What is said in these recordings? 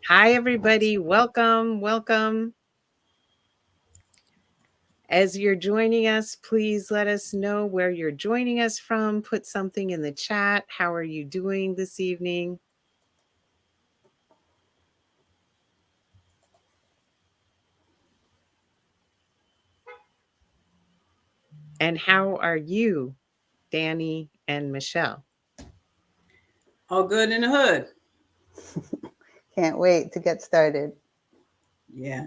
Hi, everybody. Welcome. Welcome. As you're joining us, please let us know where you're joining us from. Put something in the chat. How are you doing this evening? And how are you, Danny and Michele? All good in the hood. Can't wait to get started. Yeah,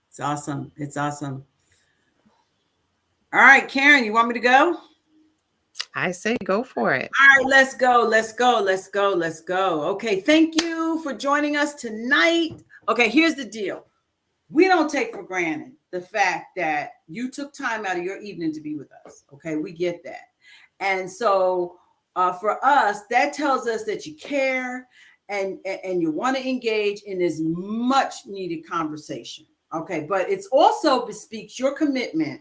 it's awesome. It's awesome. All right, Karen, you want me to go? I say go for it. All right, let's go. Let's go. Let's go. Let's go. Okay, thank you for joining us tonight. Okay, here's the deal. We don't take for granted the fact that you took time out of your evening to be with us. Okay, we get that. And so for us, that tells us that you care and you want to engage in this much needed conversation. Okay, but it's also bespeaks your commitment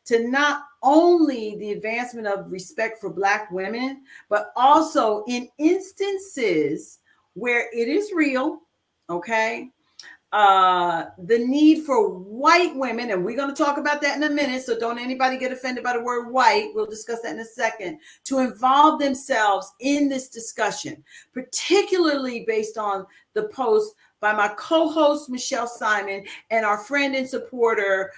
to not only the advancement of respect for Black women, but also in instances where it is real, okay, the need for white women, and we're going to talk about that in a minute, so don't anybody get offended by the word white. We'll discuss that in a second, to involve themselves in this discussion, particularly based on the post by my co-host Michele Simon and our friend and supporter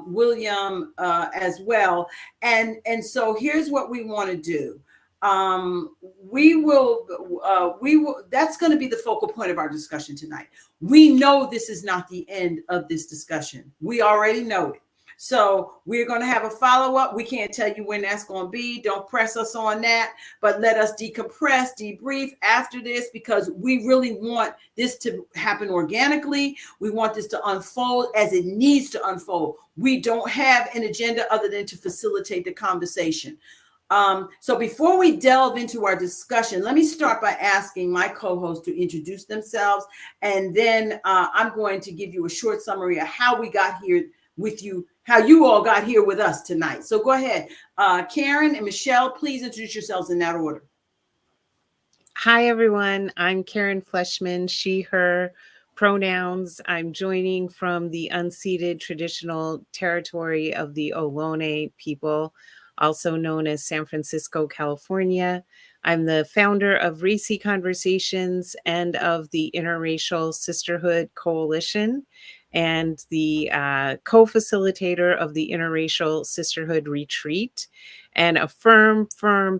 William as well. And so here's what we want to do. We will that's going to be the focal point of our discussion tonight. We know this is not the end of this discussion. We already know it. So we're going to have a follow-up. We can't tell you when that's going to be. Don't press us on that, but let us decompress, debrief after this, because we really want this to happen organically. We want this to unfold as it needs to unfold. We don't have an agenda other than to facilitate the conversation. So before we delve into our discussion, let me start by asking my co-hosts to introduce themselves, and then I'm going to give you a short summary of how we got here with you, how you all got here with us tonight. So go ahead. Karen and Michele, please introduce yourselves in that order. Hi, everyone. I'm Karen Fleshman, she, her pronouns. I'm joining from the unceded traditional territory of the Ohlone people, also known as San Francisco, California. I'm the founder of Racy Conversations and of the Interracial Sisterhood Coalition, and the co-facilitator of the Interracial Sisterhood Retreat, and a firm,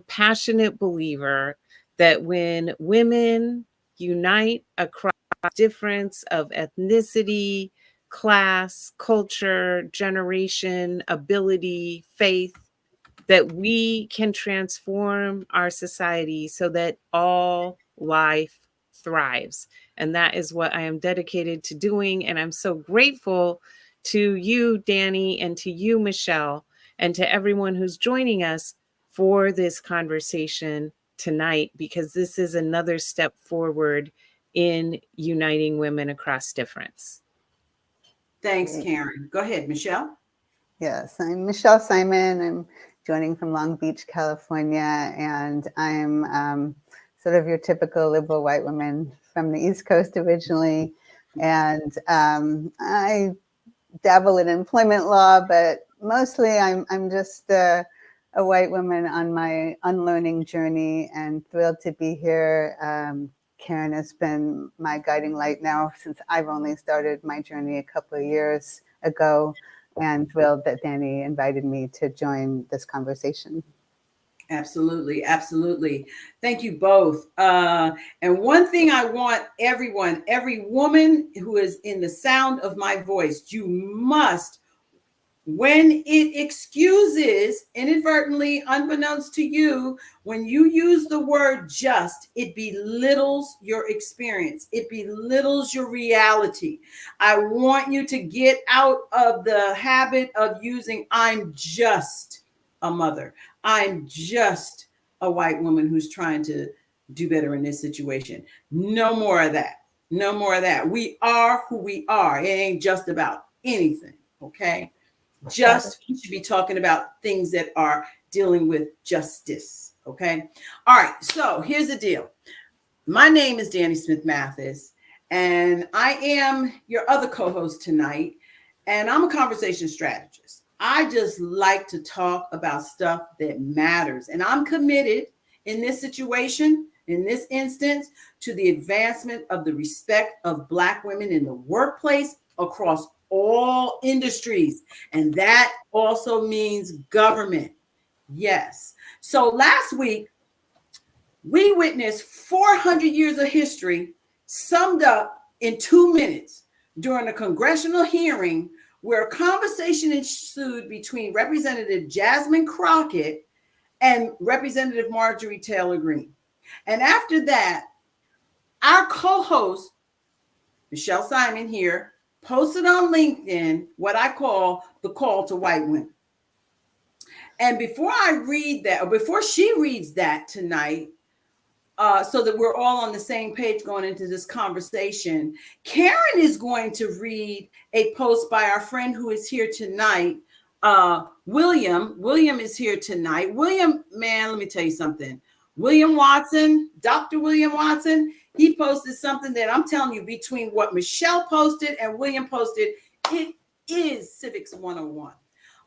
passionate believer that when women unite across difference of ethnicity, class, culture, generation, ability, faith, that we can transform our society so that all life thrives. And that is what I am dedicated to doing. And I'm so grateful to you, Danny, and to you, Michele, and to everyone who's joining us for this conversation tonight, because this is another step forward in uniting women across difference. Thanks, Karen. Go ahead, Michele. Yes, I'm Michele Simon. I'm joining from Long Beach, California, and I'm sort of your typical liberal white woman from the East Coast originally. And I dabble in employment law, but mostly I'm just a white woman on my unlearning journey, and thrilled to be here. Karen has been my guiding light now since I've only started my journey a couple of years ago, and thrilled that Danny invited me to join this conversation. Absolutely. Absolutely. Thank you both. And one thing I want everyone, every woman who is in the sound of my voice, you must, when it excuses, inadvertently, unbeknownst to you, when you use the word just, it belittles your experience. It belittles your reality. I want you to get out of the habit of using, I'm just a mother. I'm just a white woman who's trying to do better in this situation. No more of that. No more of that. We are who we are. It ain't just about anything. Okay. Just, we should be talking about things that are dealing with justice. Okay. All right. So here's the deal. My name is Danne Smith Mathis, And I am your other co-host tonight, and I'm a conversation strategist. I just like to talk about stuff that matters, and I'm committed in this situation, in this instance, to the advancement of the respect of Black women in the workplace across all industries, and that also means government. Yes. So last week, we witnessed 400 years of history summed up in 2 minutes during a congressional hearing where a conversation ensued between Representative Jasmine Crockett and Representative Marjorie Taylor Greene. And after that, our co-host, Michele Simon here, posted on LinkedIn what I call the call to white women. And before I read that, or before she reads that tonight, so that we're all on the same page going into this conversation, Karen is going to read a post by our friend who is here tonight, William. William is here tonight. William, man, let me tell you something. William Watson, Dr. William Watson, he posted something that I'm telling you, between what Michele posted and William posted, it is Civics 101.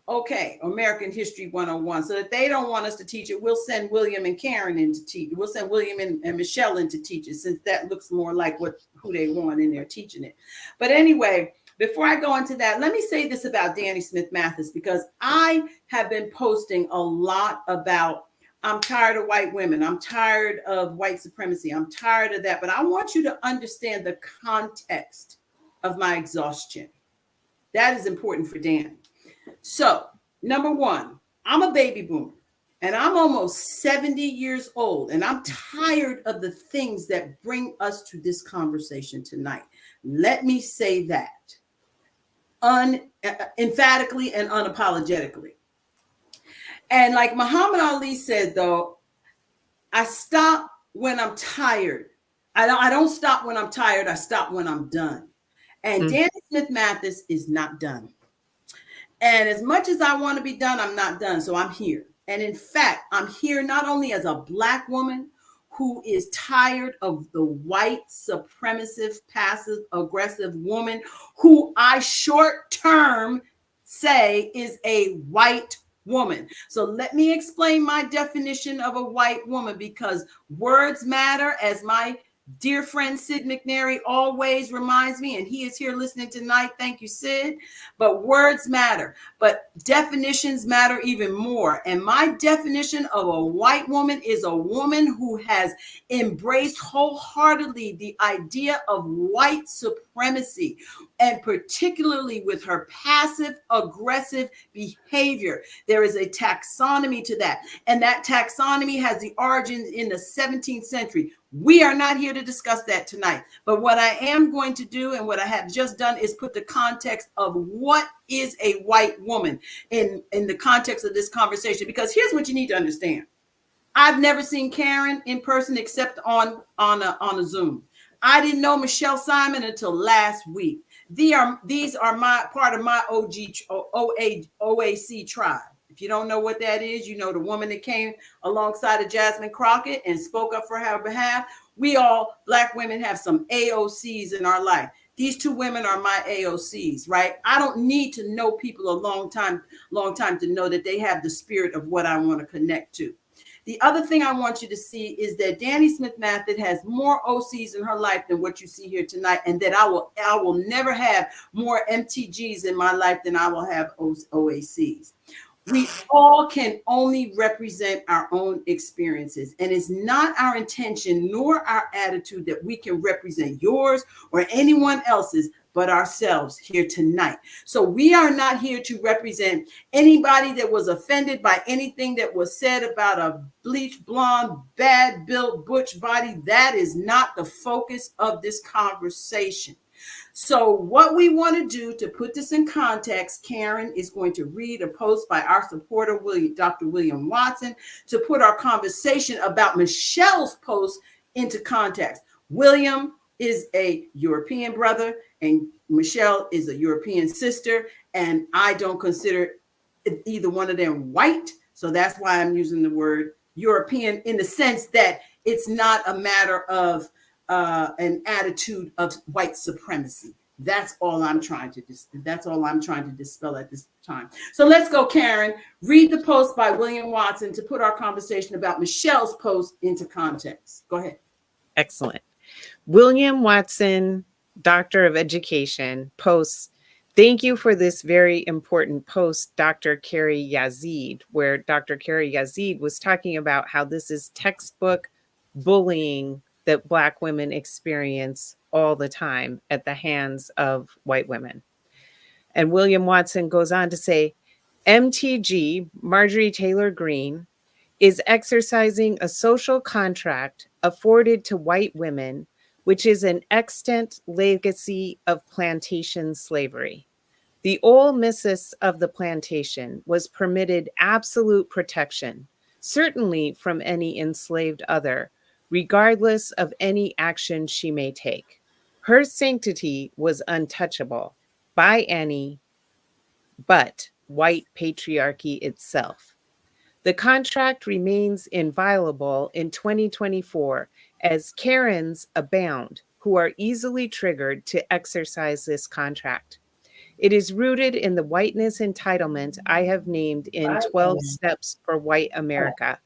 Okay, American History 101. So that they don't want us to teach it, we'll send William and Karen in to teach it. We'll send William and Michele in to teach it, since that looks more like who they want in there teaching it. But anyway, before I go into that, let me say this about Danne Smith Mathis, because I have been posting a lot about, I'm tired of white women. I'm tired of white supremacy. I'm tired of that. But I want you to understand the context of my exhaustion. That is important for Danne. So, number one, I'm a baby boomer, and I'm almost 70 years old, and I'm tired of the things that bring us to this conversation tonight. Let me say that emphatically and unapologetically. And like Muhammad Ali said, though, I stop when I'm tired. I don't stop when I'm tired. I stop when I'm done. And Danne Smith Mathis is not done. And as much as I want to be done, I'm not done. So I'm here. And in fact, I'm here not only as a Black woman who is tired of the white supremacist, passive aggressive woman who I short term say is a white woman. So let me explain my definition of a white woman, because words matter, as my dear friend Sid McNary always reminds me, and he is here listening tonight. Thank you, Sid. But words matter, but definitions matter even more. And my definition of a white woman is a woman who has embraced wholeheartedly the idea of white supremacy, and particularly with her passive aggressive behavior. There is a taxonomy to that, and that taxonomy has the origins in the 17th century. We are not here to discuss that tonight. But what I am going to do, and what I have just done, is put the context of what is a white woman in the context of this conversation. Because here's what you need to understand. I've never seen Karen in person except on a Zoom. I didn't know Michele Simon until last week. These are my part of my OAC tribe. If you don't know what that is, you know the woman that came alongside of Jasmine Crockett and spoke up for her behalf. We all, Black women, have some AOCs in our life. These two women are my AOCs, right? I don't need to know people a long time to know that they have the spirit of what I want to connect to. The other thing I want you to see is that Danne Smith Mathis has more OCs in her life than what you see here tonight, and that I will never have more MTGs in my life than I will have OACs. We all can only represent our own experiences, and it's not our intention nor our attitude that we can represent yours or anyone else's but ourselves here tonight. So we are not here to represent anybody that was offended by anything that was said about a bleached blonde, bad built butch body. That is not the focus of this conversation. So what we want to do to put this in context, Karen is going to read a post by our supporter, Dr. William Watson, to put our conversation about Michele's post into context. William is a European brother and Michele is a European sister, and I don't consider either one of them white. So that's why I'm using the word European, in the sense that it's not a matter of an attitude of white supremacy. That's all I'm trying to dispel at this time. So let's go, Karen. Read the post by William Watson to put our conversation about Michele's post into context. Go ahead. Excellent. William Watson, Doctor of Education, posts, "Thank you for this very important post, Dr. Carrie Yazid," where Dr. Carrie Yazid was talking about how this is textbook bullying that Black women experience all the time at the hands of white women. And William Watson goes on to say, "MTG, Marjorie Taylor Greene, is exercising a social contract afforded to white women, which is an extant legacy of plantation slavery. The Ole Missus of the plantation was permitted absolute protection, certainly from any enslaved other, regardless of any action she may take. Her sanctity was untouchable by any but white patriarchy itself. The contract remains inviolable in 2024 as Karens abound who are easily triggered to exercise this contract. It is rooted in the whiteness entitlement I have named in 12 Steps for White America,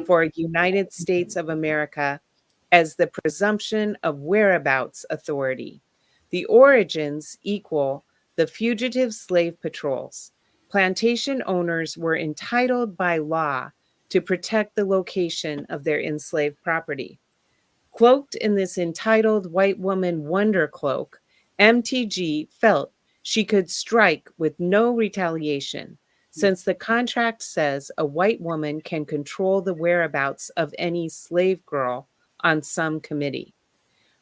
for a United States of America, as the presumption of whereabouts authority. The origins equal the fugitive slave patrols. Plantation owners were entitled by law to protect the location of their enslaved property. Cloaked in this entitled white woman wonder cloak, MTG felt she could strike with no retaliation, since the contract says a white woman can control the whereabouts of any slave girl on some committee.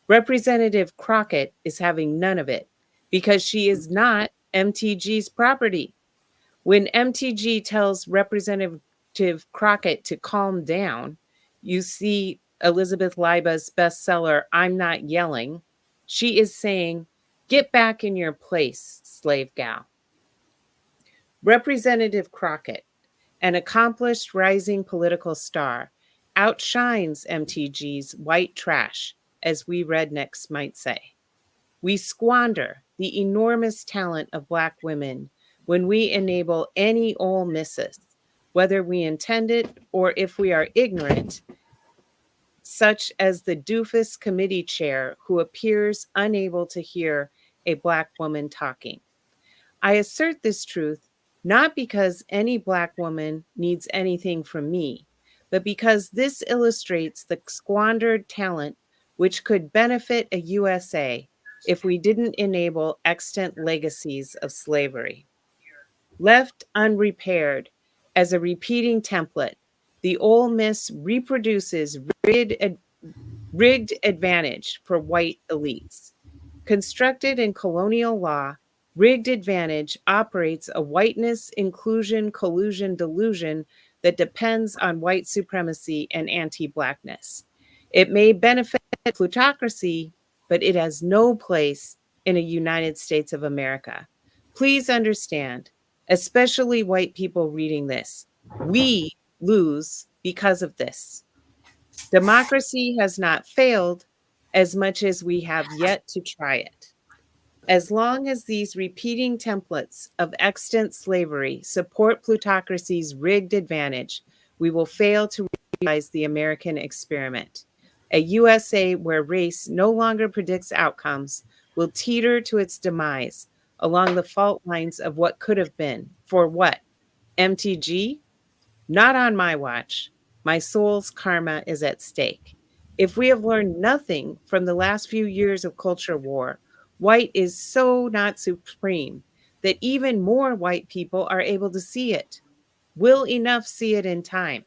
Representative Crockett is having none of it because she is not MTG's property. When MTG tells Representative Crockett to calm down, you see Elizabeth Leiba's bestseller, I'm Not Yelling. She is saying, "Get back in your place, slave gal." Representative Crockett, an accomplished rising political star, outshines MTG's white trash, as we rednecks might say. We squander the enormous talent of Black women when we enable any Ole Missus, whether we intend it or if we are ignorant, such as the doofus committee chair who appears unable to hear a Black woman talking. I assert this truth not because any Black woman needs anything from me, but because this illustrates the squandered talent which could benefit a USA if we didn't enable extant legacies of slavery. Left unrepaired as a repeating template, the Ole Miss reproduces rigged advantage for white elites. Constructed in colonial law, rigged advantage operates a whiteness, inclusion, collusion, delusion that depends on white supremacy and anti-Blackness. It may benefit plutocracy, but it has no place in a United States of America. Please understand, especially white people reading this, we lose because of this. Democracy has not failed as much as we have yet to try it. As long as these repeating templates of extant slavery support plutocracy's rigged advantage, we will fail to realize the American experiment. A USA where race no longer predicts outcomes will teeter to its demise along the fault lines of what could have been. For what? MTG? Not on my watch. My soul's karma is at stake. If we have learned nothing from the last few years of culture war, white is so not supreme that even more white people are able to see it. Will enough see it in time?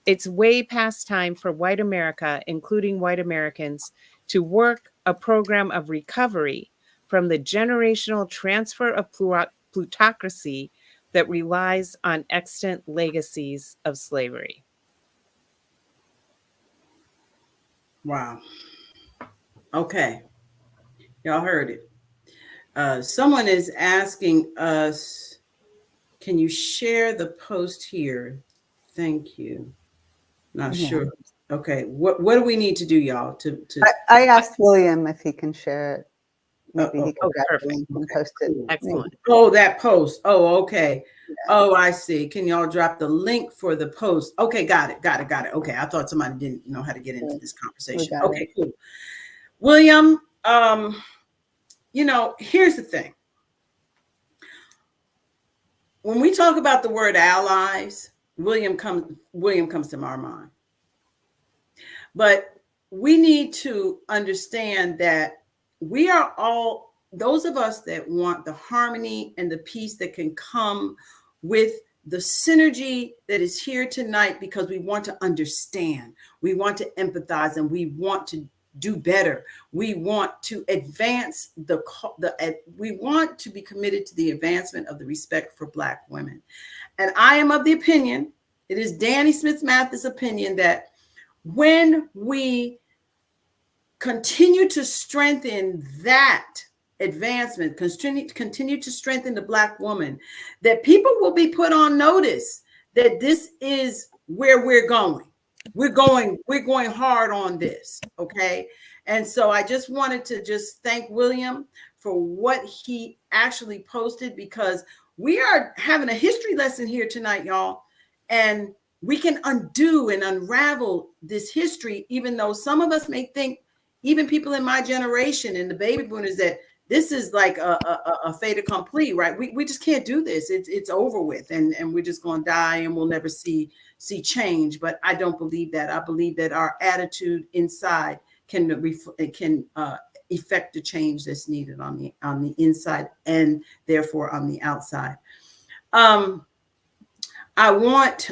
It's way past time for white America, including white Americans, to work a program of recovery from the generational transfer of plutocracy that relies on extant legacies of slavery. Wow. Okay. Y'all heard it. Someone is asking us, can you share the post here? Thank you. Not Yeah. sure. Okay. What do we need to do, y'all? To I asked William if he can share it. Maybe he oh, could grab the perfect. link and okay, post it. cool. Excellent. Oh, that post. Oh, okay. Yeah. Oh, I see. Can y'all drop the link for the post? Okay, got it. Okay, I thought somebody didn't know how to get into this conversation. got Okay, cool. William, here's the thing. When we talk about the word allies, William comes to our mind. But we need to understand that we are all, those of us that want the harmony and the peace that can come with the synergy that is here tonight, because we want to understand, we want to empathize, and we want to do better. We want to advance we want to be committed to the advancement of the respect for Black women. And I am of the opinion, it is Danne Smith Mathis' opinion, that when we continue to strengthen that advancement, continue to strengthen the Black woman, that people will be put on notice that this is where we're going. We're going hard on this, okay? And so I just wanted to just thank William for what he actually posted, because we are having a history lesson here tonight, y'all. And we can undo and unravel this history, even though some of us may think, even people in my generation and the baby boomers, that this is like a fait accompli, right? We just can't do this. It's over with, and we're just going to die, and we'll never see change. But I don't believe that. I believe that our attitude inside can effect the change that's needed on the inside, and therefore on the outside. I want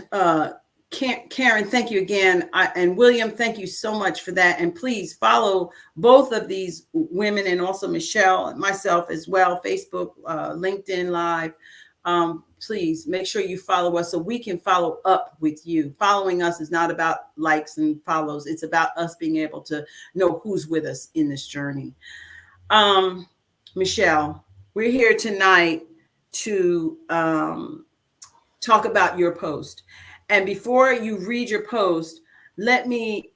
Karen, thank you again. And William, thank you so much for that. And please follow both of these women, and also Michele and myself as well, Facebook, LinkedIn Live. Please make sure you follow us so we can follow up with you. Following us is not about likes and follows. It's about us being able to know who's with us in this journey. Michele, we're here tonight to talk about your post. And before you read your post, let me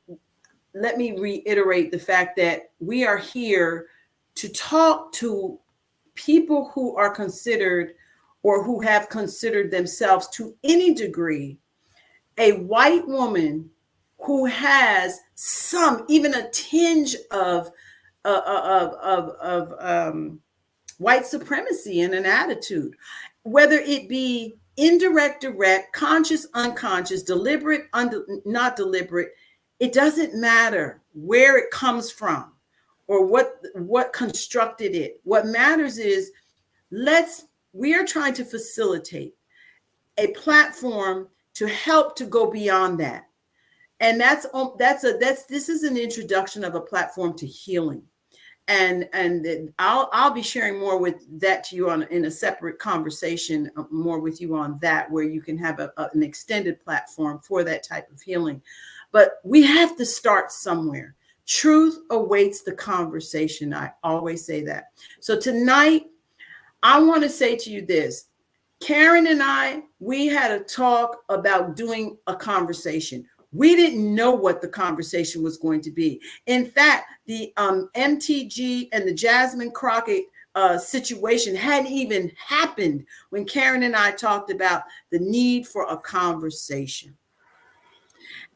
reiterate the fact that we are here to talk to people who are considered, or who have considered themselves to any degree, a white woman who has even a tinge of white supremacy in an attitude, whether it be indirect, direct, conscious, unconscious, deliberate, not deliberate. It doesn't matter where it comes from or what constructed it. What matters is we are trying to facilitate a platform to help to go beyond that. And this is an introduction of a platform to healing. And I'll be sharing more with that to you in a separate conversation, more with you on that, where you can have an extended platform for that type of healing. But we have to start somewhere. Truth awaits the conversation. I always say that. So tonight, I want to say to you this. Karen and we had a talk about doing a conversation. We didn't know what the conversation was going to be. In fact, the MTG and the Jasmine Crockett situation hadn't even happened when Karen and I talked about the need for a conversation.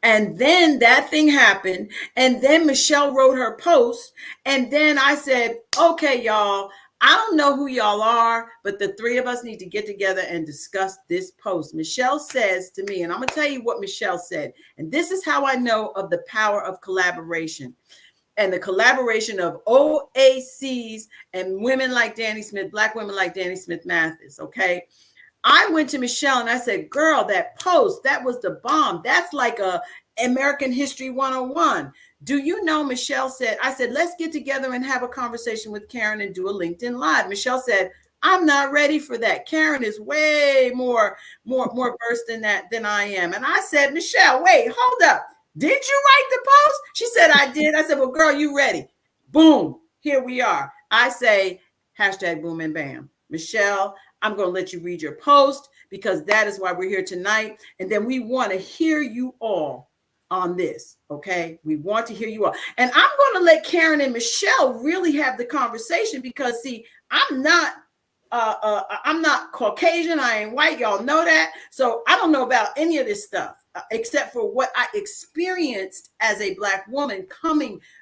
And then that thing happened. And then Michele wrote her post. And then I said, okay, y'all, I don't know who y'all are, but the three of us need to get together and discuss this post. Michele says to me, and I'm going to tell you what Michele said. And this is how I know of the power of collaboration, and the collaboration of OACs and women like Danne Smith, Black women like Danne Smith Mathis. Okay. I went to Michele and I said, girl, that post, that was the bomb. That's like a American History 101. Do you know, Michele said, I said, let's get together and have a conversation with Karen and do a LinkedIn Live. Michele said, I'm not ready for that. Karen is way more versed in that than I am. And I said, Michele, wait, hold up. Did you write the post? She said, I did. I said, well, girl, you ready? Boom, here we are. I say, hashtag boom and bam. Michele, I'm going to let you read your post, because that is why we're here tonight. And then we want to hear you all on this. Okay, we want to hear you all, and I'm going to let Karen and Michele really have the conversation, because see, I'm not Caucasian. I ain't white. Y'all know that. So I don't know about any of this stuff except for what I experienced as a Black woman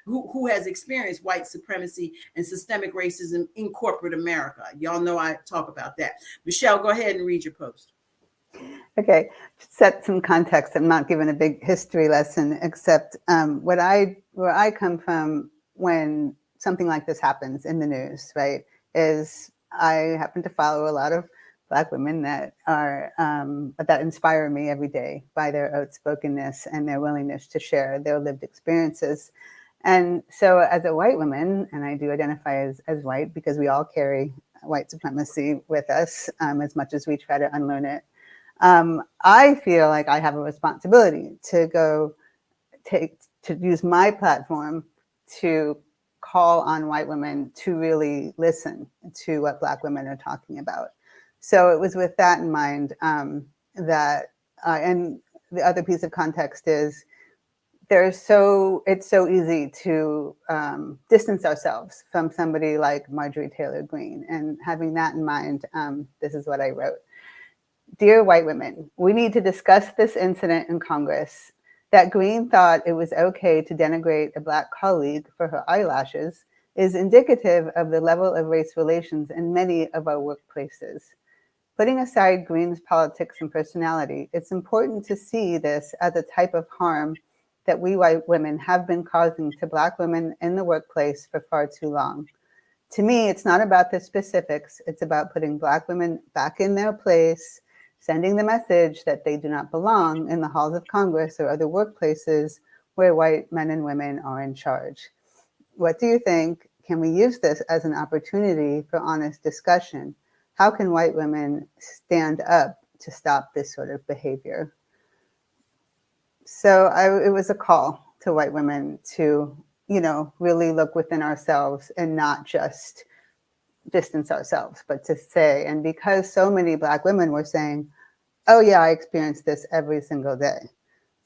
who has experienced white supremacy and systemic racism in corporate America. Y'all know I talk about that. Michele, go ahead and read your post. Okay, to set some context, I'm not giving a big history lesson, except where I come from when something like this happens in the news, right, is I happen to follow a lot of Black women that are that inspire me every day by their outspokenness and their willingness to share their lived experiences. And so as a white woman, and I do identify as white because we all carry white supremacy with us as much as we try to unlearn it, I feel like I have a responsibility to use my platform to call on white women to really listen to what Black women are talking about. So it was with that in mind that, and the other piece of context is it's so easy to distance ourselves from somebody like Marjorie Taylor Greene. And having that in mind, this is what I wrote. Dear white women, we need to discuss this incident in Congress. That Greene thought it was okay to denigrate a Black colleague for her eyelashes is indicative of the level of race relations in many of our workplaces. Putting aside Greene's politics and personality, it's important to see this as a type of harm that we white women have been causing to Black women in the workplace for far too long. To me, it's not about the specifics. It's about putting Black women back in their place, sending the message that they do not belong in the halls of Congress or other workplaces where white men and women are in charge. What do you think? Can we use this as an opportunity for honest discussion? How can white women stand up to stop this sort of behavior? So it was a call to white women to, really look within ourselves and not just distance ourselves, but to say, and because so many Black women were saying, oh yeah, I experience this every single day.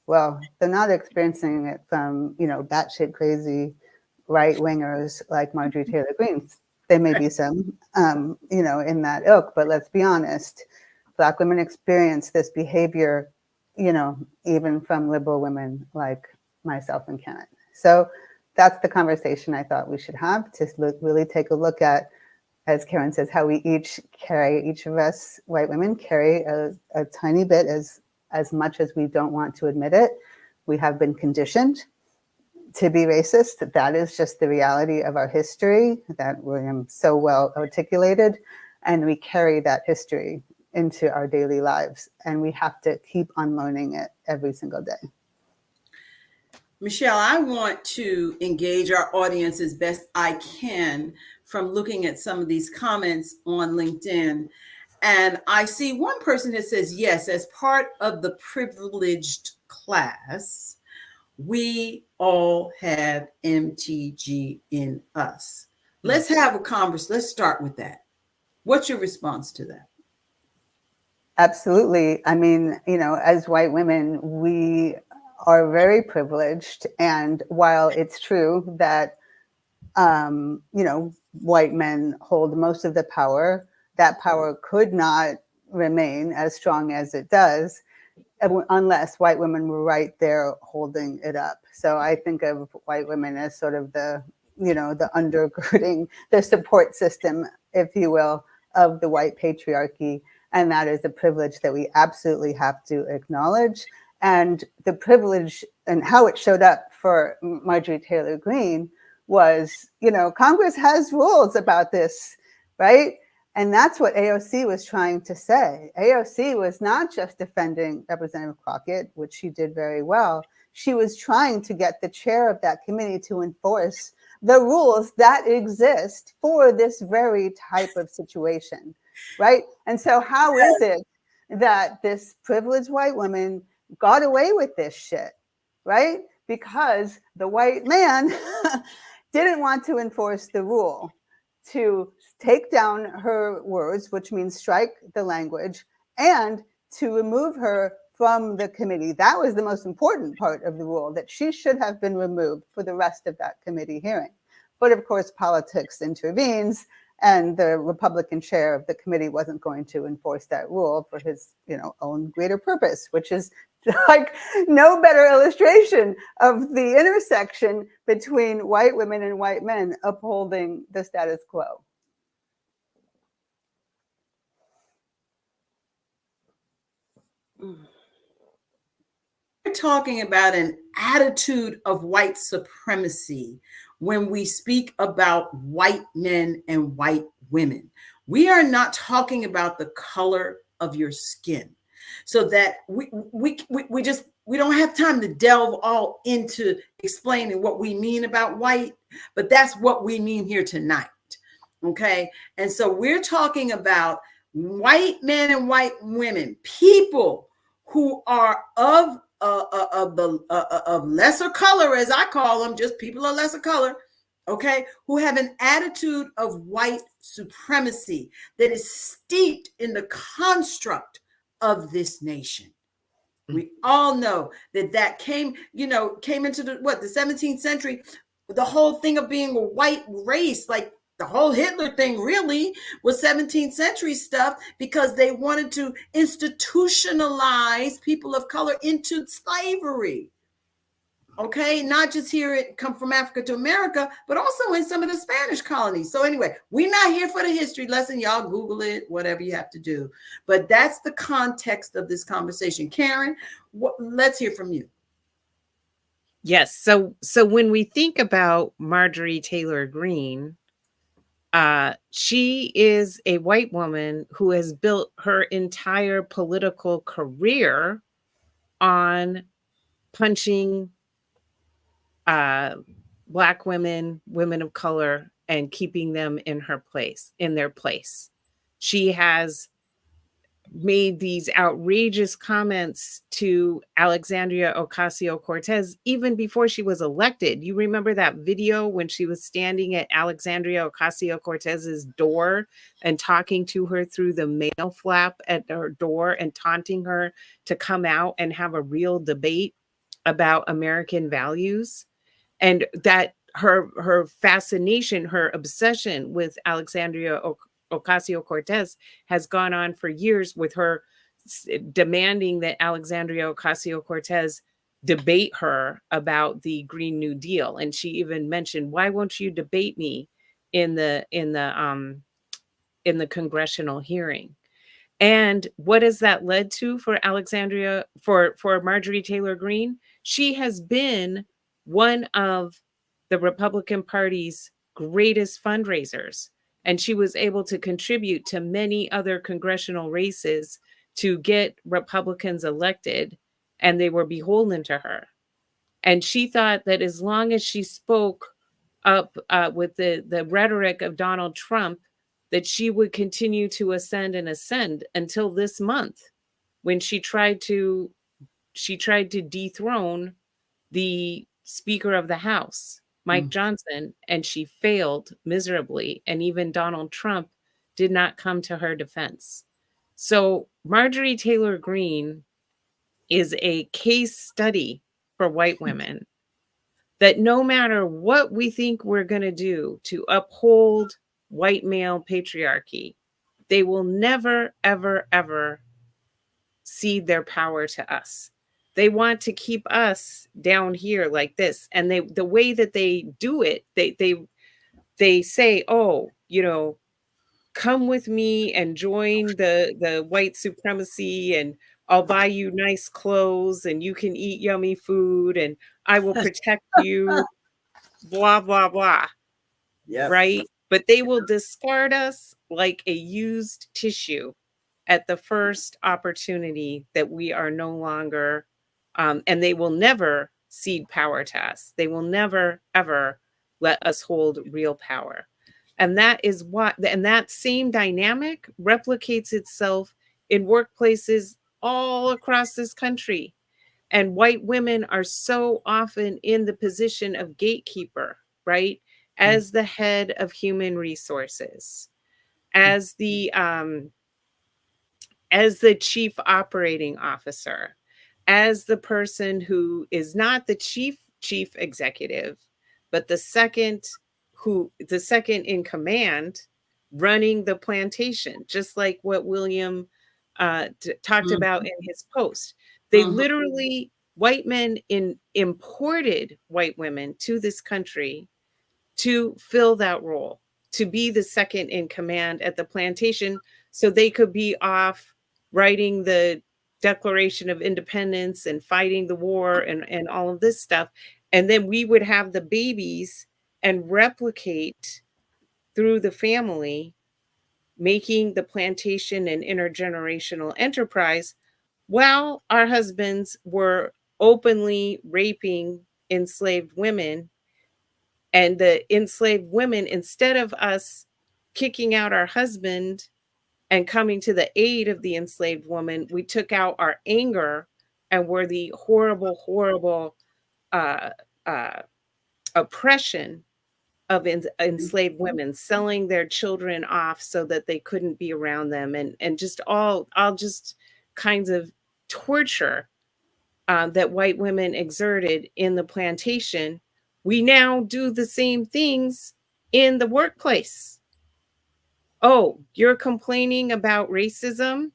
Well, they're not experiencing it from, batshit crazy right-wingers like Marjorie Taylor Greene. There may be some, in that ilk, but let's be honest, Black women experience this behavior, even from liberal women like myself and Karen. So that's the conversation I thought we should have, to really take a look at, as Karen says, how we each of us white women carry a tiny bit, as much as we don't want to admit it. We have been conditioned to be racist. That is just the reality of our history that William so well articulated. And we carry that history into our daily lives. And we have to keep unlearning it every single day. Michele, I want to engage our audience as best I can from looking at some of these comments on LinkedIn. And I see one person that says, yes, as part of the privileged class, we all have MTG in us. Let's have a conversation. Let's start with that. What's your response to that? Absolutely. I mean, as white women, we are very privileged. And while it's true that, white men hold most of the power, that power could not remain as strong as it does unless white women were right there holding it up. So I think of white women as sort of the undergirding, the support system, if you will, of the white patriarchy. And that is a privilege that we absolutely have to acknowledge. And the privilege and how it showed up for Marjorie Taylor Greene was, Congress has rules about this, right? And that's what AOC was trying to say. AOC was not just defending Representative Crockett, which she did very well. She was trying to get the chair of that committee to enforce the rules that exist for this very type of situation, right? And so how is it that this privileged white woman got away with this shit, right? Because the white man didn't want to enforce the rule to take down her words, which means strike the language, and to remove her from the committee. That was the most important part of the rule, that she should have been removed for the rest of that committee hearing. But of course, politics intervenes, and the Republican chair of the committee wasn't going to enforce that rule for his, own greater purpose, which is like no better illustration of the intersection between white women and white men upholding the status quo. We're talking about an attitude of white supremacy when we speak about white men and white women. We are not talking about the color of your skin. So that we don't have time to delve all into explaining what we mean about white, but that's what we mean here tonight. Okay. And so we're talking about white men and white women, people who are of lesser color, as I call them, just people of lesser color, okay, who have an attitude of white supremacy that is steeped in the construct of this nation. We all know that came into the 17th century, the whole thing of being a white race, like the whole Hitler thing really was 17th century stuff, because they wanted to institutionalize people of color into slavery. Okay, not just here it come from Africa to America, but also in some of the Spanish colonies. So anyway, we're not here for the history lesson. Y'all Google it, whatever you have to do. But that's the context of this conversation. Karen, let's hear from you. Yes. So when we think about Marjorie Taylor Greene, she is a white woman who has built her entire political career on punching Black women, women of color, and keeping them in their place. She has made these outrageous comments to Alexandria Ocasio-Cortez even before she was elected. You remember that video when she was standing at Alexandria Ocasio-Cortez's door and talking to her through the mail flap at her door and taunting her to come out and have a real debate about American values? And that her fascination, her obsession with Alexandria Ocasio-Cortez has gone on for years, with her demanding that Alexandria Ocasio-Cortez debate her about the Green New Deal. And she even mentioned, "Why won't you debate me in the congressional hearing?" And what has that led to for Marjorie Taylor Greene? She has been one of the Republican Party's greatest fundraisers, and she was able to contribute to many other congressional races to get Republicans elected, and they were beholden to her. And she thought that as long as she spoke up with the rhetoric of Donald Trump, that she would continue to ascend and ascend until this month, when she tried to dethrone the Speaker of the House, Mike Johnson, and she failed miserably. And even Donald Trump did not come to her defense. So Marjorie Taylor Greene is a case study for white women, that no matter what we think we're going to do to uphold white male patriarchy, they will never, ever, ever cede their power to us. They want to keep us down here like this. And the way that they do it, they say, "Oh, come with me and join the white supremacy, and I'll buy you nice clothes and you can eat yummy food and I will protect you," blah, blah, blah. Yep. Right? But they will discard us like a used tissue at the first opportunity that we are no longer, and they will never cede power to us. They will never, ever let us hold real power. And that same dynamic replicates itself in workplaces all across this country. And white women are so often in the position of gatekeeper, right? As the head of human resources, as the chief operating officer, as the person who is not the chief executive, but the second in command running the plantation, just like what William talked about in his post. They literally, white men imported white women to this country to fill that role, to be the second in command at the plantation, so they could be off writing the Declaration of Independence and fighting the war and all of this stuff. And then we would have the babies and replicate through the family, making the plantation an intergenerational enterprise, while our husbands were openly raping enslaved women. And the enslaved women, instead of us kicking out our husband and coming to the aid of the enslaved woman, we took out our anger and were the horrible, horrible uh, uh, oppression of enslaved women, selling their children off so that they couldn't be around them, and just all just kinds of torture that white women exerted in the plantation. We now do the same things in the workplace. Oh, you're complaining about racism?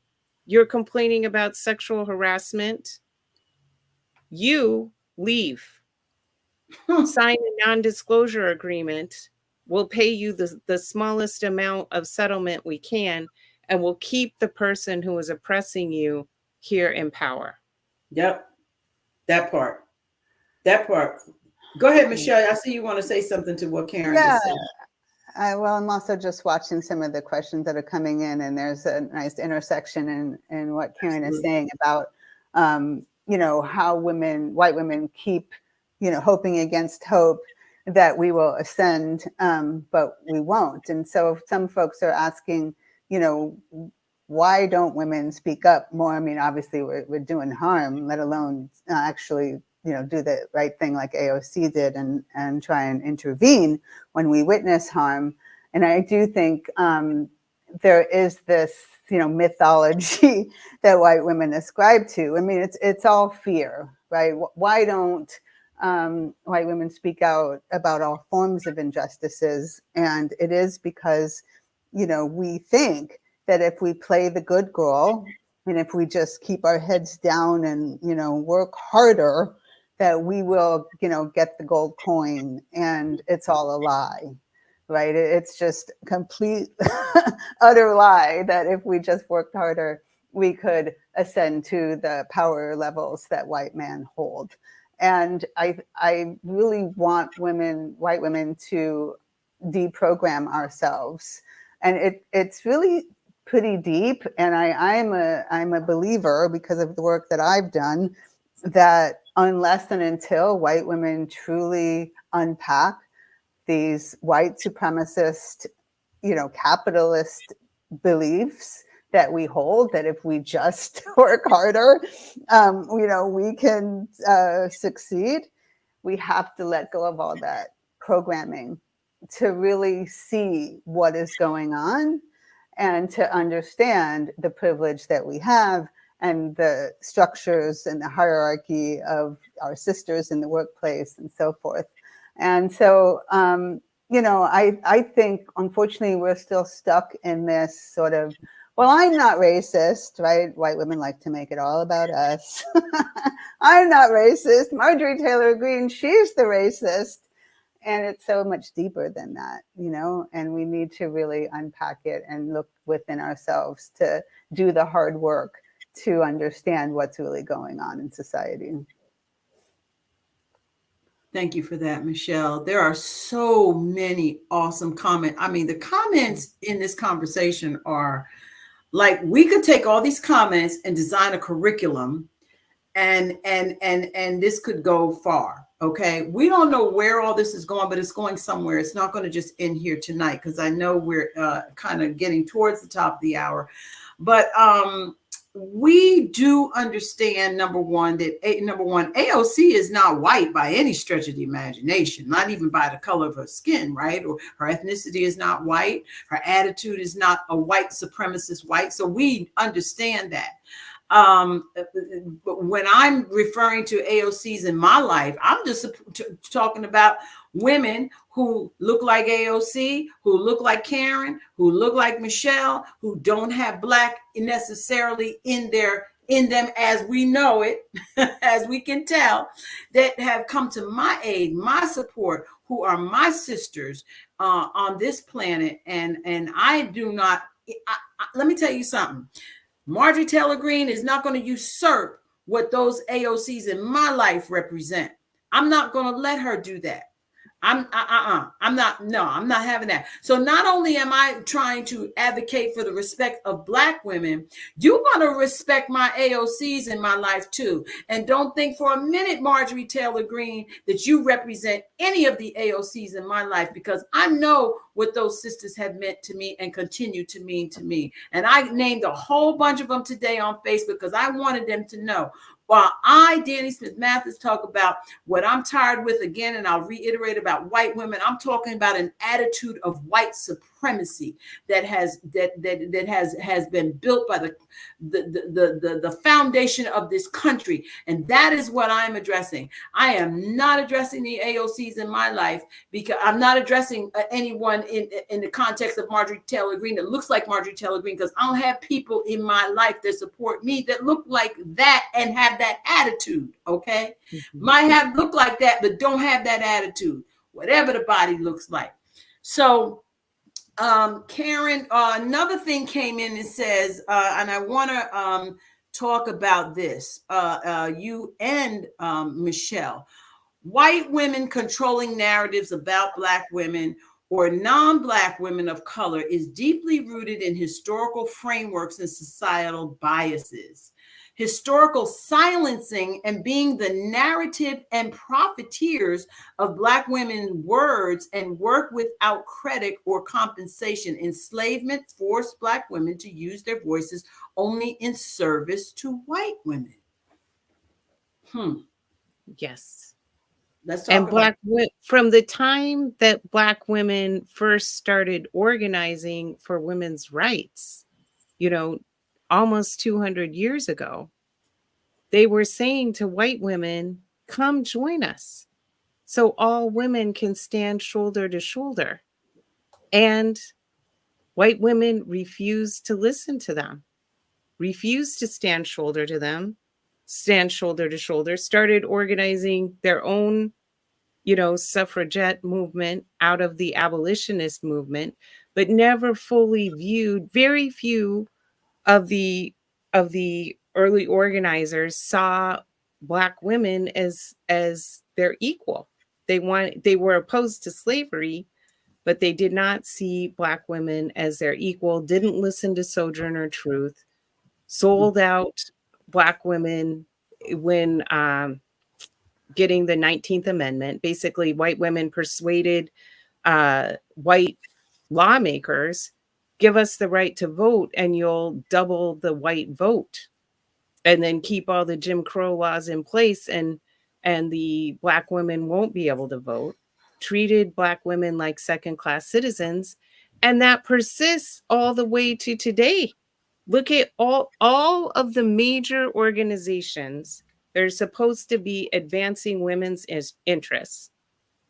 You're complaining about sexual harassment? You leave. Sign a non-disclosure agreement. We'll pay you the smallest amount of settlement we can, and we'll keep the person who is oppressing you here in power. Yep. That part. Go ahead, Michele. I see you want to say something to what Karen just said. Well, I'm also just watching some of the questions that are coming in, and there's a nice intersection in what Karen is saying about, how white women keep, hoping against hope that we will ascend, but we won't. And so some folks are asking, why don't women speak up more? I mean, obviously we're doing harm, let alone actually do the right thing like AOC did and try and intervene when we witness harm. And I do think there is this, mythology that white women ascribe to. I mean, it's all fear, right? Why don't white women speak out about all forms of injustices? And it is because, we think that if we play the good girl, and if we just keep our heads down and, work harder, that we will, get the gold coin. And it's all a lie, right? It's just complete, utter lie that if we just worked harder, we could ascend to the power levels that white men hold. And I really want white women to deprogram ourselves. And it's really pretty deep. And I'm a believer, because of the work that I've done, that unless and until white women truly unpack these white supremacist, capitalist beliefs that we hold, that if we just work harder, we can succeed, we have to let go of all that programming to really see what is going on and to understand the privilege that we have and the structures and the hierarchy of our sisters in the workplace and so forth. And so, I think, unfortunately, we're still stuck in this sort of, well, I'm not racist, right? White women like to make it all about us. I'm not racist. Marjorie Taylor Greene, she's the racist. And it's so much deeper than that, and we need to really unpack it and look within ourselves to do the hard work to understand what's really going on in society. Thank you for that, Michele. There are so many awesome comments. I mean, the comments in this conversation are like, we could take all these comments and design a curriculum, and this could go far. Okay, we don't know where all this is going, but it's going somewhere. It's not going to just end here tonight, because I know we're kind of getting towards the top of the hour. But we do understand, number one, AOC is not white by any stretch of the imagination, not even by the color of her skin, right? Or her ethnicity is not white. Her attitude is not a white supremacist white. So we understand that. When I'm referring to AOCs in my life, I'm just talking about women who look like AOC, who look like Karen, who look like Michele, who don't have Black necessarily in them as we know it, as we can tell, that have come to my aid, my support, who are my sisters on this planet. And I do not, let me tell you something. Marjorie Taylor Greene is not going to usurp what those AOCs in my life represent. I'm not going to let her do that. I'm not having that. So not only am I trying to advocate for the respect of Black women, you want to respect my AOCs in my life too. And don't think for a minute, Marjorie Taylor Greene, that you represent any of the AOCs in my life, because I know what those sisters have meant to me and continue to mean to me. And I named a whole bunch of them today on Facebook because I wanted them to know. While I, Danne Smith Mathis, talk about what I'm tired with again, and I'll reiterate about white women, I'm talking about an attitude of white supremacy that has been built by the foundation of this country, and that is what I'm addressing. I am not addressing the AOCs in my life, because I'm not addressing anyone in the context of Marjorie Taylor Greene that looks like Marjorie Taylor Greene, because I don't have people in my life that support me that look like that and have that attitude. Okay, might look like that, but don't have that attitude, whatever the body looks like. So Karen, another thing came in and says, and I want to talk about this, you and Michele, white women controlling narratives about Black women or non-Black women of color is deeply rooted in historical frameworks and societal biases. Historical silencing and being the narrative and profiteers of Black women's words and work without credit or compensation. Enslavement forced Black women to use their voices only in service to white women. Yes. Let's talk about from the time that Black women first started organizing for women's rights, almost 200 years ago, they were saying to white women, come join us, so all women can stand shoulder to shoulder. And white women refused to listen to them, refused to stand shoulder to them, stand shoulder to shoulder, started organizing their own, suffragette movement out of the abolitionist movement, but never fully viewed. Very few of the early organizers saw Black women as their equal. They were opposed to slavery, but they did not see Black women as their equal, didn't listen to Sojourner Truth, sold out Black women when getting the 19th Amendment. Basically, white women persuaded white lawmakers, give us the right to vote and you'll double the white vote, and then keep all the Jim Crow laws in place, and the Black women won't be able to vote. Treated Black women like second-class citizens, and that persists all the way to today. Look at all of the major organizations that are supposed to be advancing women's interests.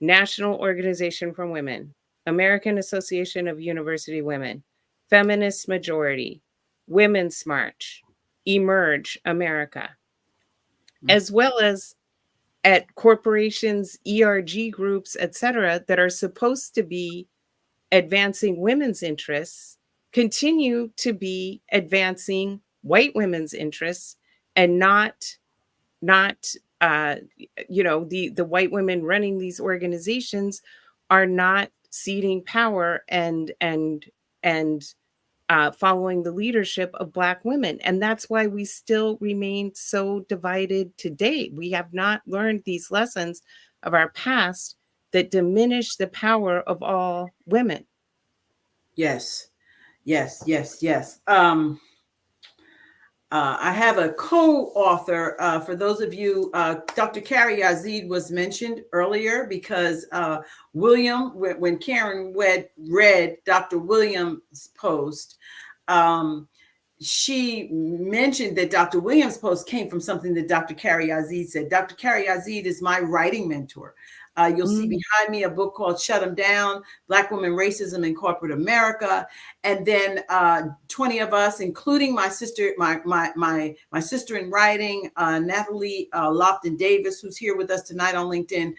National Organization for Women, American Association of University Women, Feminist Majority, Women's March, Emerge America, as well as at corporations, ERG groups, etc., that are supposed to be advancing women's interests, continue to be advancing white women's interests, and not the white women running these organizations are not ceding power and following the leadership of Black women. And that's why we still remain so divided today. We have not learned these lessons of our past that diminish the power of all women. Yes. I have a co-author for those of you. Dr. Carrie Yazid was mentioned earlier because William, when Karen read Dr. Williams' post, she mentioned that Dr. Williams' post came from something that Dr. Carrie Aziz said. Dr. Carrie Aziz is my writing mentor. You'll see behind me a book called Shut 'Em Down, Black Women Racism in Corporate America. And then 20 of us, including my sister, my sister in writing, Natalie Lofton Davis, who's here with us tonight on LinkedIn.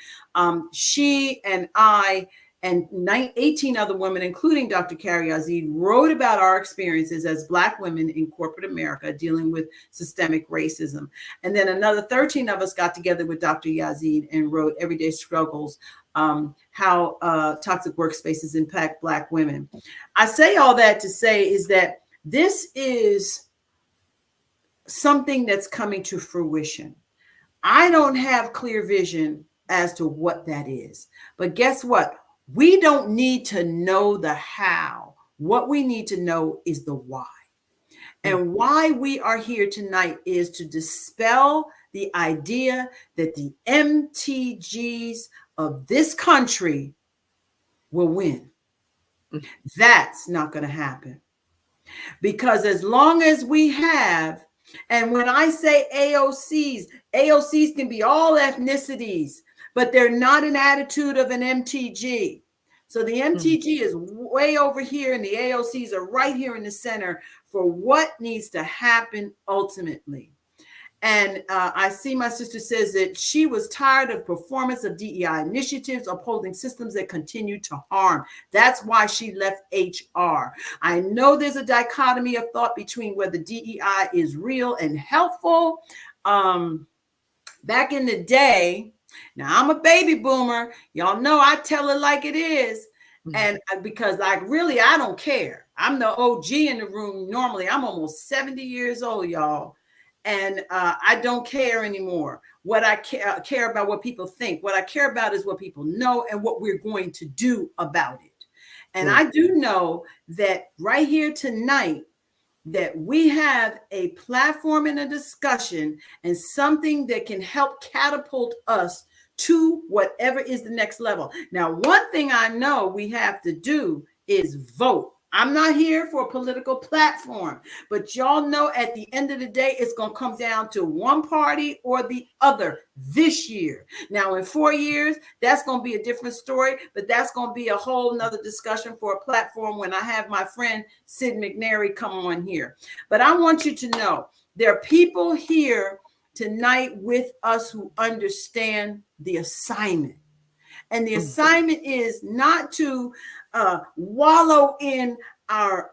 She and I and 18 other women, including Dr. Carrie Aziz, wrote about our experiences as Black women in corporate America dealing with systemic racism. And then another 13 of us got together with Dr. Yazid and wrote Everyday Struggles, how toxic workspaces impact Black women. I say all that to say is that this is something that's coming to fruition. I don't have clear vision as to what that is. But guess what? We don't need to know the how. What we need to know is the why. And why we are here tonight is to dispel the idea that the MTGs of this country will win. That's not going to happen. Because as long as we have, and when I say AOCs can be all ethnicities, but they're not an attitude of an MTG. So the MTG is way over here and the AOCs are right here in the center for what needs to happen ultimately. And I see my sister says that she was tired of performance of DEI initiatives upholding systems that continue to harm. That's why she left HR. I know there's a dichotomy of thought between whether DEI is real and helpful. Back in the day, now I'm a baby boomer. Y'all know I tell it like it is. And because I don't care. I'm the OG in the room. Normally, I'm almost 70 years old, y'all. And I don't care anymore. What I care about what people think. What I care about is what people know and what we're going to do about it. And I do know that right here tonight, that we have a platform and a discussion and something that can help catapult us to whatever is the next level. Now, one thing I know we have to do is vote. I'm not here for a political platform, but y'all know at the end of the day, it's going to come down to one party or the other this year. Now, in 4 years, that's going to be a different story, but that's going to be a whole nother discussion for a platform when I have my friend Sid McNary come on here. But I want you to know there are people here tonight with us who understand the assignment. And the assignment is not to wallow in our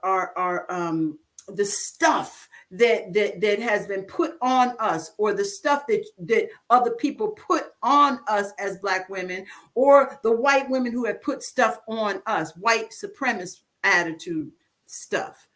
the stuff that has been put on us, or the stuff that other people put on us as Black women, or the white women who have put stuff on us, white supremacist attitude stuff.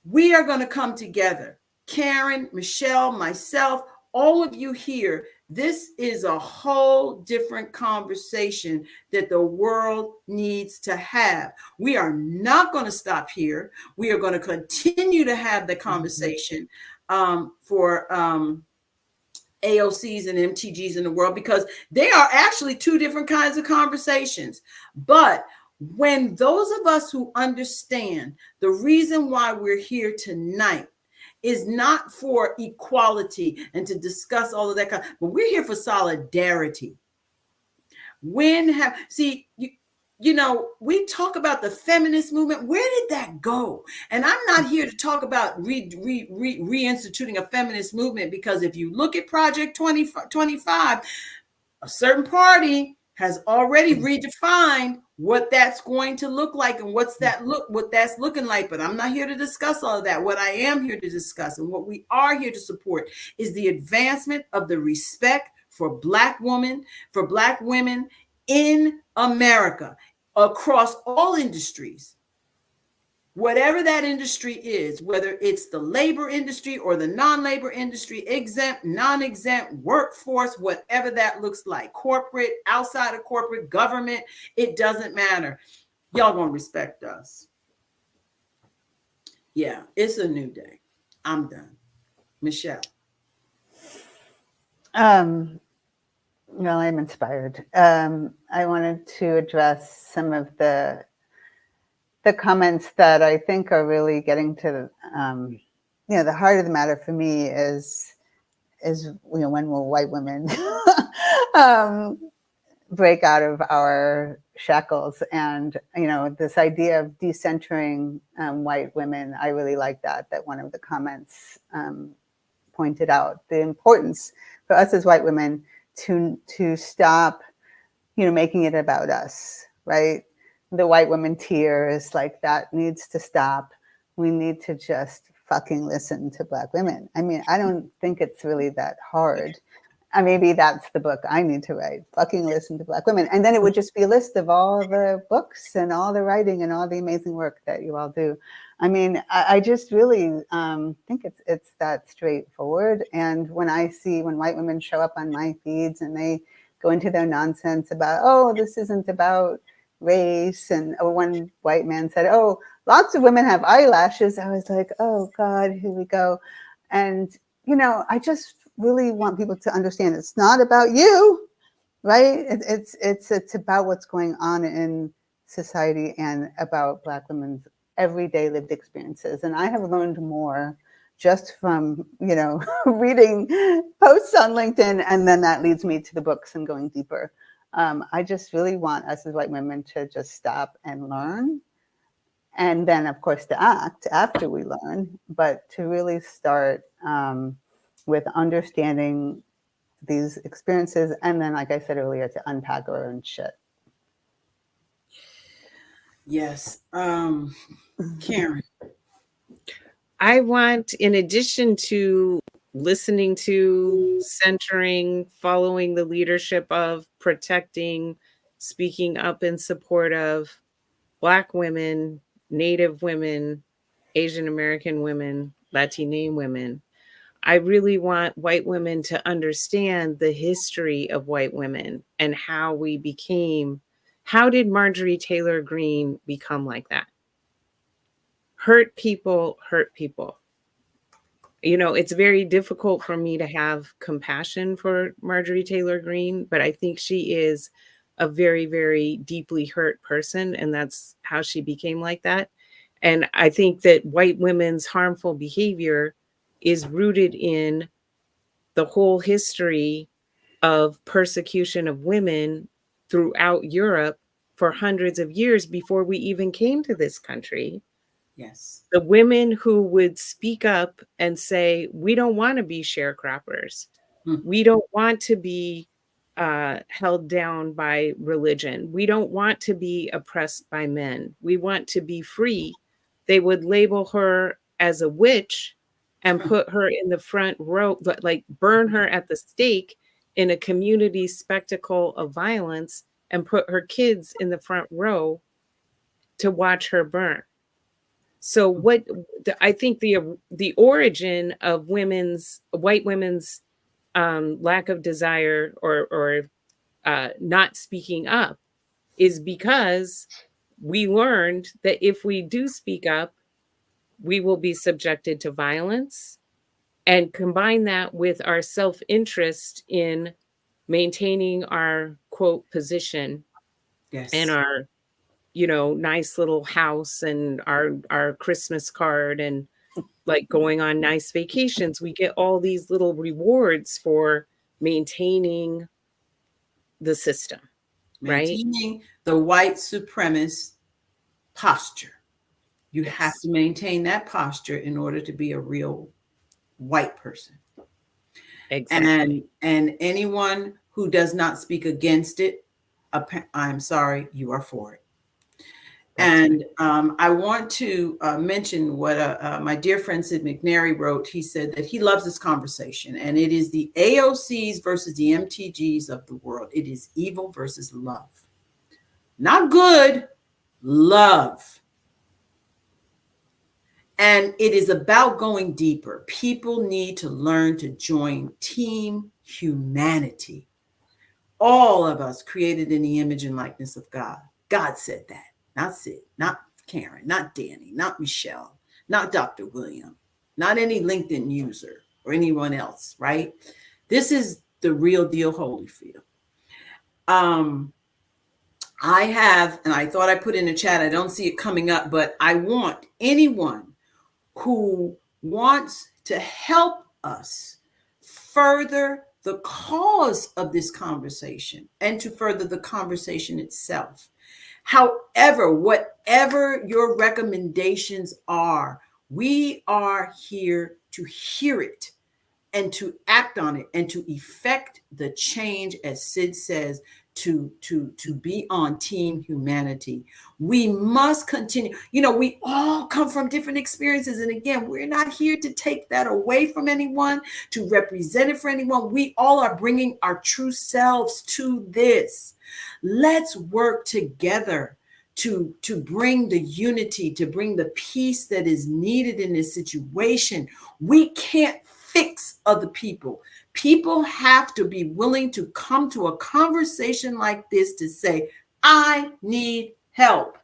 We are going to come together. Karen, Michele, myself, all of you here. This is a whole different conversation that the world needs to have. We are not going to stop here. We are going to continue to have the conversation for AOCs and MTGs in the world, because they are actually two different kinds of conversations. But when those of us who understand the reason why we're here tonight is not for equality and to discuss all of that, but we're here for solidarity. You know, we talk about the feminist movement. Where did that go? And I'm not here to talk about reinstituting a feminist movement, because if you look at Project 2025, a certain party has already redefined what that's going to look like and what that's looking like. But I'm not here to discuss all of that. What I am here to discuss, and what we are here to support, is the advancement of the respect for Black women in America, across all industries. Whatever that industry is, whether it's the labor industry or the non-labor industry, exempt, non-exempt, workforce, whatever that looks like, corporate, outside of corporate, government, it doesn't matter. Y'all gonna respect us. Yeah, it's a new day. I'm done. Michele. Well, I'm inspired. I wanted to address some of the comments that I think are really getting to the heart of the matter for me is when will white women break out of our shackles? And this idea of decentering white women, I really like that one of the comments pointed out the importance for us as white women to stop making it about us, right? The white woman tears, like, that needs to stop. We need to just fucking listen to Black women. I mean, I don't think it's really that hard. Maybe that's the book I need to write, fucking listen to Black women. And then it would just be a list of all the books and all the writing and all the amazing work that you all do. I mean, I just really think it's that straightforward. And when white women show up on my feeds and they go into their nonsense about, oh, this isn't about race. And one white man said, oh, lots of women have eyelashes. I was like, oh God, here we go. And, I just really want people to understand it's not about you, right? It's about what's going on in society and about Black women's everyday lived experiences. And I have learned more just from, reading posts on LinkedIn, and then that leads me to the books and going deeper. I just really want us as white women to just stop and learn. And then, of course, to act after we learn, but to really start with understanding these experiences. And then, like I said earlier, to unpack our own shit. Yes. Karen. I want, in addition to listening to, centering, following the leadership of, protecting, speaking up in support of Black women, Native women, Asian American women, Latina women, I really want white women to understand the history of white women and how did Marjorie Taylor Greene become like that? Hurt people hurt people. It's very difficult for me to have compassion for Marjorie Taylor Greene, but I think she is a very, very deeply hurt person, and that's how she became like that. And I think that white women's harmful behavior is rooted in the whole history of persecution of women throughout Europe for hundreds of years before we even came to this country. Yes. The women who would speak up and say, we don't want to be sharecroppers. We don't want to be held down by religion. We don't want to be oppressed by men. We want to be free. They would label her as a witch and put her in the front row, like burn her at the stake in a community spectacle of violence, and put her kids in the front row to watch her burn. So I think the origin of white women's lack of desire or not speaking up is because we learned that if we do speak up, we will be subjected to violence, and combine that with our self-interest in maintaining our quote position. Yes. And our nice little house and our Christmas card and like going on nice vacations. We get all these little rewards for maintaining the system, Maintaining the white supremacist posture. You have to maintain that posture in order to be a real white person. Exactly. And anyone who does not speak against it, I'm sorry, you are for it. And I want to mention what my dear friend Sid McNary wrote. He said that he loves this conversation, and it is the AOCs versus the MTGs of the world. It is evil versus love. Not good, love. And it is about going deeper. People need to learn to join Team Humanity. All of us created in the image and likeness of God. God said that, not Sid, not Karen, not Danny, not Michele, not Dr. William, not any LinkedIn user or anyone else, right? This is the real deal, Holyfield. I have, and I thought I put in the chat, I don't see it coming up, but I want anyone who wants to help us further the cause of this conversation and to further the conversation itself. However, whatever your recommendations are, we are here to hear it and to act on it and to effect the change, as Sid says, to be on team humanity. We must continue. You know, we all come from different experiences. And again, we're not here to take that away from anyone, to represent it for anyone. We all are bringing our true selves to this. Let's work together to bring the unity, to bring the peace that is needed in this situation. We can't fix other people. People have to be willing to come to a conversation like this to say, I need help.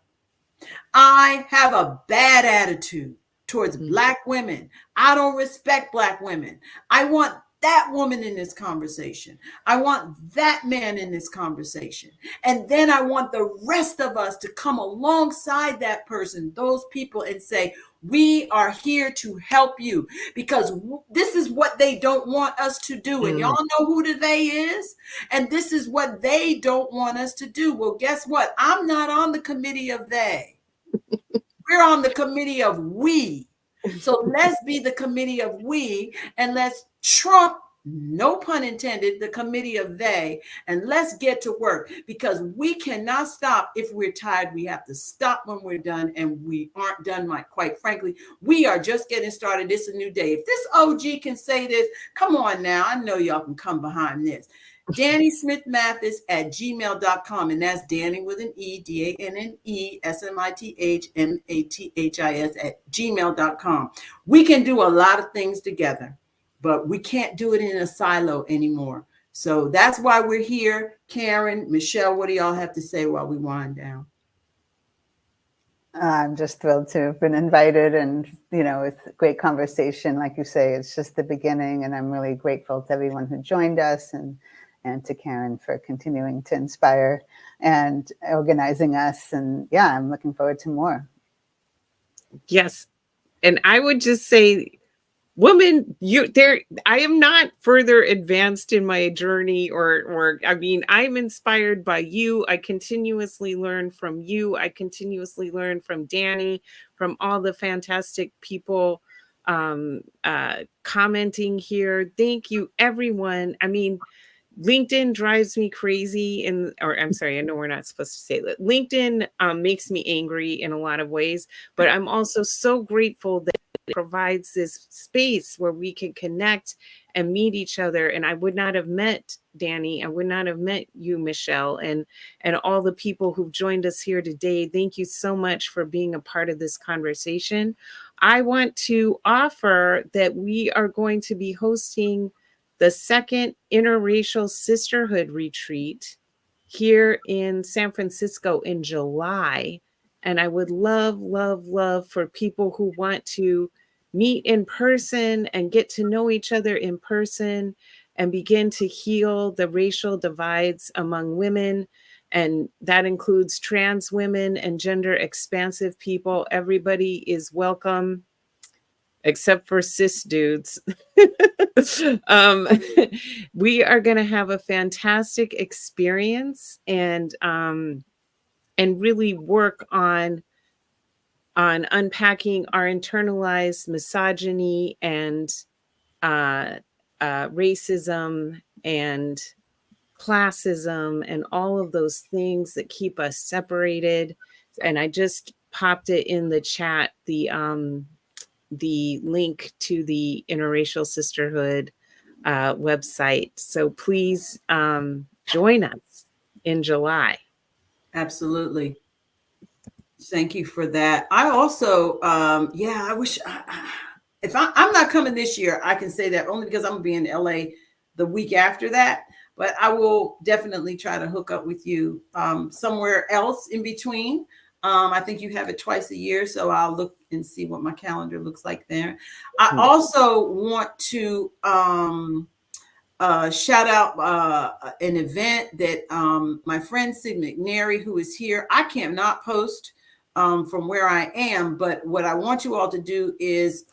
I have a bad attitude towards Black women. I don't respect Black women. I want that woman in this conversation. I want that man in this conversation. And then I want the rest of us to come alongside that person, those people, and say, we are here to help you, because this is what they don't want us to do. And y'all know who the they is. And this is what they don't want us to do. Well, guess what? I'm not on the committee of they. We're on the committee of we. So let's be the committee of we, and let's trump, no pun intended, the committee of they, and let's get to work, because we cannot stop if we're tired. We have to stop when we're done, and we aren't done, quite frankly. We are just getting started. It's a new day. If this OG can say this, come on now. I know y'all can come behind this. Danne Smith Mathis at gmail.com. And that's Danny with an E, DANNE, SMITH MATHIS at gmail.com. We can do a lot of things together, but we can't do it in a silo anymore. So that's why we're here. Karen, Michele, what do y'all have to say while we wind down? I'm just thrilled to have been invited, and, you know, it's a great conversation. Like you say, it's just the beginning, and I'm really grateful to everyone who joined us, and to Karen for continuing to inspire and organizing us. And yeah, I'm looking forward to more. Yes. And I would just say, woman, I am not further advanced in my journey, or I mean, I'm inspired by you. I continuously learn from you. I continuously learn from Danny, from all the fantastic people commenting here. Thank you, everyone. I mean, LinkedIn drives me crazy, or I'm sorry, I know we're not supposed to say that. LinkedIn makes me angry in a lot of ways, but I'm also so grateful that it provides this space where we can connect and meet each other. And I would not have met Danny, I would not have met you, Michele, and all the people who've joined us here today. Thank you so much for being a part of this conversation. I want to offer that we are going to be hosting the second interracial sisterhood retreat here in San Francisco in July. And I would love, love, love for people who want to meet in person and get to know each other in person and begin to heal the racial divides among women. And that includes trans women and gender expansive people. Everybody is welcome, except for cis dudes. We are going to have a fantastic experience, and really work on unpacking our internalized misogyny and racism and classism and all of those things that keep us separated. And I just popped it in the chat, the link to the Interracial Sisterhood website. So please join us in July. Absolutely. Thank you for that. I also, I wish, if I'm not coming this year, I can say that only because I'm going to be in LA the week after that. But I will definitely try to hook up with you somewhere else in between. I think you have it twice a year, so I'll look and see what my calendar looks like there. I also want to shout out an event that my friend Sid McNary, who is here. I cannot post from where I am. But what I want you all to do is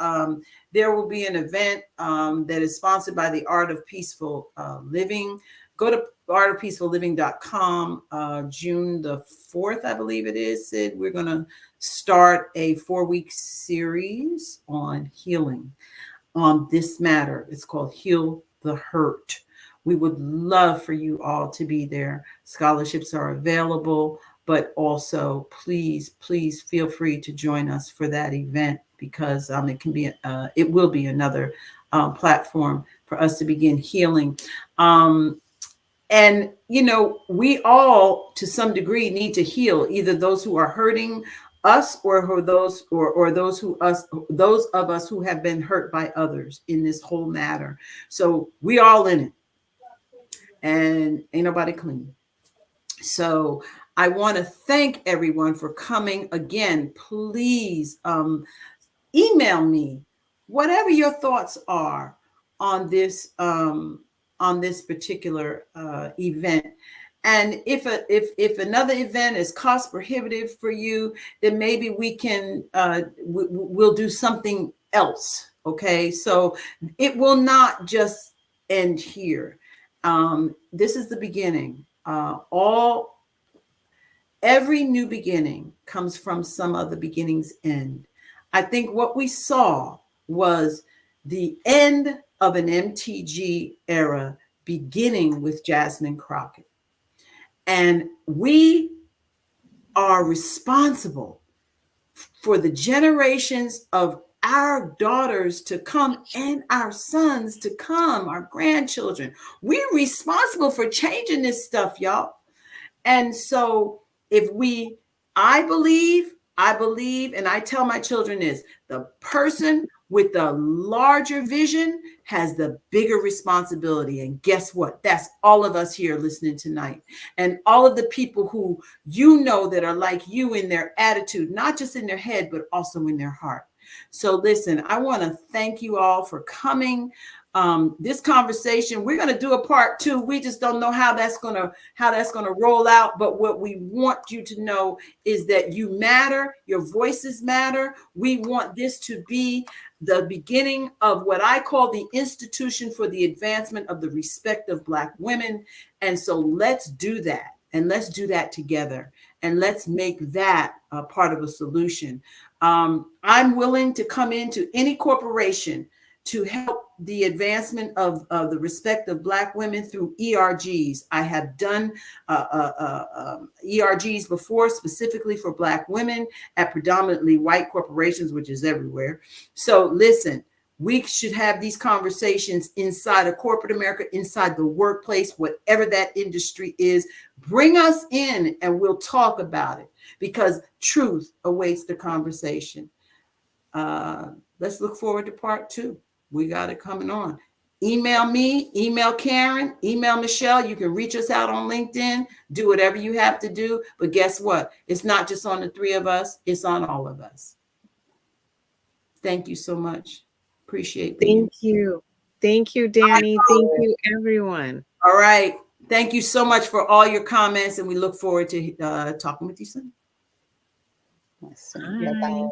there will be an event that is sponsored by the Art of Peaceful Living. Go to artofpeacefulliving.com. June the 4th, I believe it is, Sid. We're going to start a 4-week series on healing on this matter. It's called Heal the Hurt. We would love for you all to be there. Scholarships are available, but also please feel free to join us for that event, because it will be another platform for us to begin healing. And we all, to some degree, need to heal, either those who are hurting us or those of us who have been hurt by others in this whole matter. So we all in it, and ain't nobody clean. So I want to thank everyone for coming. Again, please email me whatever your thoughts are on this particular event. And if another event is cost prohibitive for you, then maybe we can we'll do something else. Okay, so it will not just end here. This is the beginning. Every new beginning comes from some of the beginning's end. I think what we saw was the end of an MTG era, beginning with Jasmine Crockett. And we are responsible for the generations of our daughters to come and our sons to come, our grandchildren. We're responsible for changing this stuff, y'all. And so I believe, and I tell my children this, the person with the larger vision has the bigger responsibility. And guess what? That's all of us here listening tonight. And all of the people who that are like you in their attitude, not just in their head, but also in their heart. So listen, I want to thank you all for coming. This conversation, we're going to do a part 2. We just don't know how that's going to roll out. But what we want you to know is that you matter. Your voices matter. We want this to be the beginning of what I call the institution for the advancement of the respect of Black women. And so let's do that. And let's do that together. And let's make that a part of a solution. I'm willing to come into any corporation to help the advancement of the respect of Black women through ERGs. I have done ERGs before, specifically for Black women at predominantly white corporations, which is everywhere. So listen, we should have these conversations inside of corporate America, inside the workplace, whatever that industry is. Bring us in and we'll talk about it, because truth awaits the conversation. Let's look forward to part 2. We got it coming on. Email me, email Karen, email Michele. You can reach us out on LinkedIn. Do whatever you have to do. But guess what? It's not just on the 3 of us. It's on all of us. Thank you so much. Appreciate that. Thank you. Thank you, Danny. Thank you, everyone. All right. Thank you so much for all your comments. And we look forward to talking with you soon. Bye.